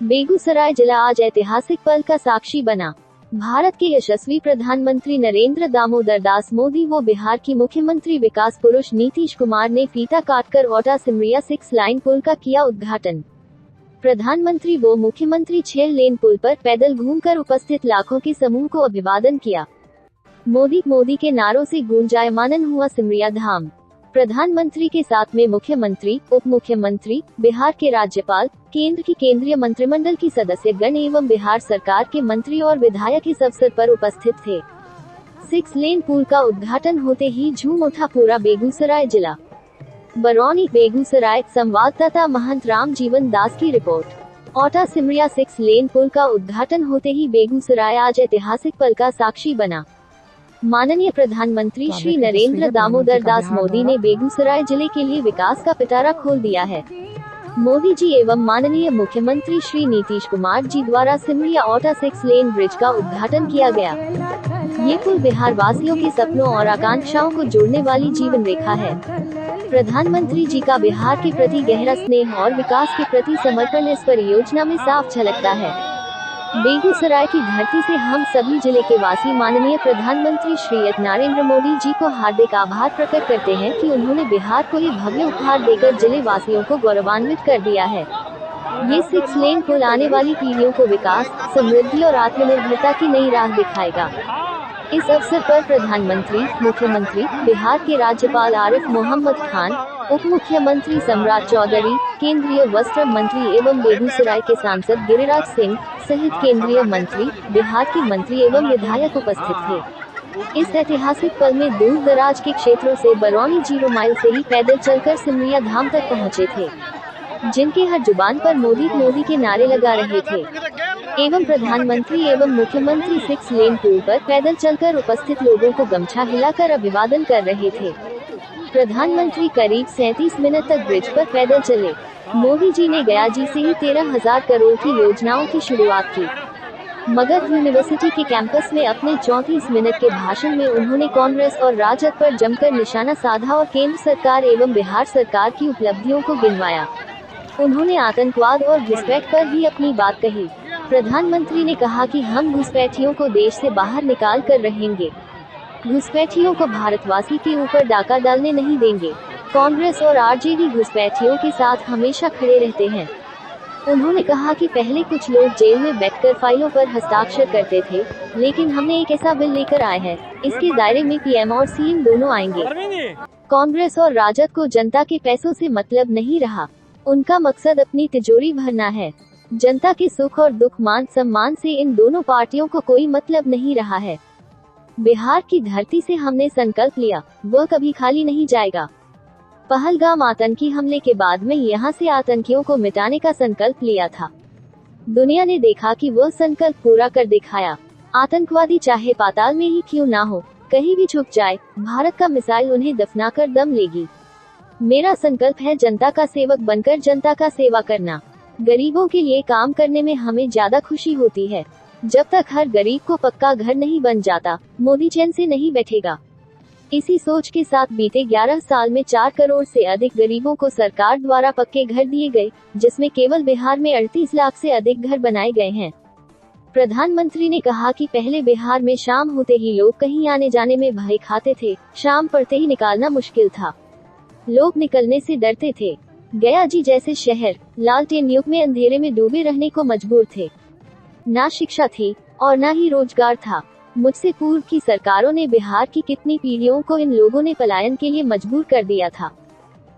बेगूसराय जिला आज ऐतिहासिक पल का साक्षी बना। भारत के यशस्वी प्रधानमंत्री नरेंद्र दामोदर दास मोदी व बिहार की मुख्यमंत्री विकास पुरुष नीतीश कुमार ने फीता काटकर ओटा सिमरिया 6 लाइन पुल का किया उद्घाटन। प्रधानमंत्री व मुख्यमंत्री 6 लेन पुल पर पैदल घूमकर उपस्थित लाखों के समूह को अभिवादन किया। मोदी के नारों से गूंजायमान हुआ सिमरिया धाम। प्रधानमंत्री के साथ में मुख्यमंत्री, उप मुख्यमंत्री, बिहार के राज्यपाल, केंद्र की केंद्रीय मंत्रिमंडल की सदस्यगण एवं बिहार सरकार के मंत्री और विधायक इस अवसर पर उपस्थित थे। 6 लेन पुल का उद्घाटन होते ही झूम उठा पूरा बेगूसराय जिला। बरौनी बेगूसराय संवाददाता महंत राम जीवन दास की रिपोर्ट। ओटा सिमरिया 6 लेन पुल का उद्घाटन होते ही बेगूसराय आज ऐतिहासिक पल का साक्षी बना। माननीय प्रधानमंत्री श्री नरेंद्र दामोदर दास मोदी ने बेगूसराय जिले के लिए विकास का पिटारा खोल दिया है। मोदी जी एवं माननीय मुख्यमंत्री श्री नीतीश कुमार जी द्वारा सिमरिया ओटा 6 लेन ब्रिज का उद्घाटन किया गया। ये पुल बिहार वासियों के सपनों और आकांक्षाओं को जोड़ने वाली जीवन रेखा है। प्रधानमंत्री जी का बिहार के प्रति गहरा स्नेह और विकास के प्रति समर्पण इस परियोजना में साफ झलकता है। बेगूसराय की धरती से हम सभी जिले के वासी माननीय प्रधानमंत्री श्री नरेंद्र मोदी जी को हार्दिक आभार प्रकट करते हैं कि उन्होंने बिहार को ये भव्य उपहार देकर जिले वासियों को गौरवान्वित कर दिया है। ये 6 लेन पुल आने वाली पीढ़ियों को विकास, समृद्धि और आत्मनिर्भरता की नई राह दिखाएगा। इस अवसर पर प्रधानमंत्री, मुख्यमंत्री, बिहार के राज्यपाल आरिफ मोहम्मद खान, उप मुख्यमंत्री सम्राट चौधरी, केंद्रीय वस्त्र मंत्री एवं बेगूसराय के सांसद गिरिराज सिंह सहित केंद्रीय मंत्री, बिहार के मंत्री एवं विधायक उपस्थित थे। इस ऐतिहासिक पल में दूर दराज के क्षेत्रों से बरौनी 0 माइल से ही पैदल चलकर सिमरिया धाम तक पहुंचे थे, जिनके हर जुबान पर मोदी के नारे लगा रहे थे एवं प्रधानमंत्री एवं मुख्यमंत्री 6 लेन पुल पर पैदल चलकर उपस्थित लोगों को गमछा हिलाकर अभिवादन कर रहे थे। प्रधानमंत्री करीब 37 मिनट तक ब्रिज पर पैदल चले। मोदी जी ने गया जी से ही 13,000 करोड़ की योजनाओं की शुरुआत की। मगध यूनिवर्सिटी के कैंपस में अपने 34 मिनट के भाषण में उन्होंने कांग्रेस और राजद पर जमकर निशाना साधा और केंद्र सरकार एवं बिहार सरकार की उपलब्धियों को गिनवाया। उन्होंने आतंकवाद और घुसपैठ पर भी अपनी बात कही। प्रधानमंत्री ने कहा कि हम घुसपैठियों को देश से बाहर निकाल कर रहेंगे। घुसपैठियों को भारतवासी के ऊपर डाका डालने नहीं देंगे। कांग्रेस और आरजेडी घुसपैठियों के साथ हमेशा खड़े रहते हैं। उन्होंने कहा कि पहले कुछ लोग जेल में बैठकर फाइलों पर हस्ताक्षर करते थे, लेकिन हमने एक ऐसा बिल लेकर आए हैं, इसके दायरे में पीएम और सीएम दोनों आएंगे। कांग्रेस और राजद को जनता के पैसों से मतलब नहीं रहा। उनका मकसद अपनी तिजोरी भरना है। जनता के सुख और दुख, मान सम्मान से इन दोनों पार्टियों को कोई मतलब नहीं रहा है। बिहार की धरती से हमने संकल्प लिया, वह कभी खाली नहीं जाएगा। पहलगाम आतंकी हमले के बाद में यहाँ से आतंकियों को मिटाने का संकल्प लिया था। दुनिया ने देखा कि वह संकल्प पूरा कर दिखाया। आतंकवादी चाहे पाताल में ही क्यों ना हो, कहीं भी छुप जाए, भारत का मिसाइल उन्हें दफनाकर दम लेगी। मेरा संकल्प है जनता का सेवक बनकर जनता का सेवा करना। गरीबों के लिए काम करने में हमें ज्यादा खुशी होती है। जब तक हर गरीब को पक्का घर नहीं बन जाता, मोदी चैन से नहीं बैठेगा। इसी सोच के साथ बीते 11 साल में 4 करोड़ से अधिक गरीबों को सरकार द्वारा पक्के घर दिए गए, जिसमें केवल बिहार में 38 लाख से अधिक घर बनाए गए हैं। प्रधानमंत्री ने कहा कि पहले बिहार में शाम होते ही लोग कहीं आने जाने में भय खाते थे, शाम पड़ते ही निकालना मुश्किल था। लोग निकलने से डरते थे। गया जी जैसे शहर लालटेन युग में अंधेरे में डूबे रहने को मजबूर थे। ना शिक्षा थी और ना ही रोजगार था। मुझसे पूर्व की सरकारों ने बिहार की कितनी पीढ़ियों को इन लोगों ने पलायन के लिए मजबूर कर दिया था।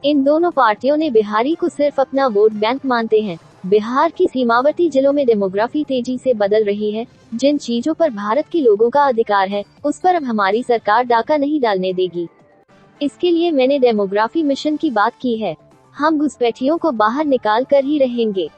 इन दोनों पार्टियों ने बिहारी को सिर्फ अपना वोट बैंक मानते हैं। बिहार की सीमावर्ती जिलों में डेमोग्राफी तेजी से बदल रही है। जिन चीजों पर भारत के लोगों का अधिकार है, उस पर अब हमारी सरकार डाका नहीं डालने देगी। इसके लिए मैंने डेमोग्राफी मिशन की बात की है। हम घुसपैठियों को बाहर निकाल कर ही रहेंगे।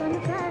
संसार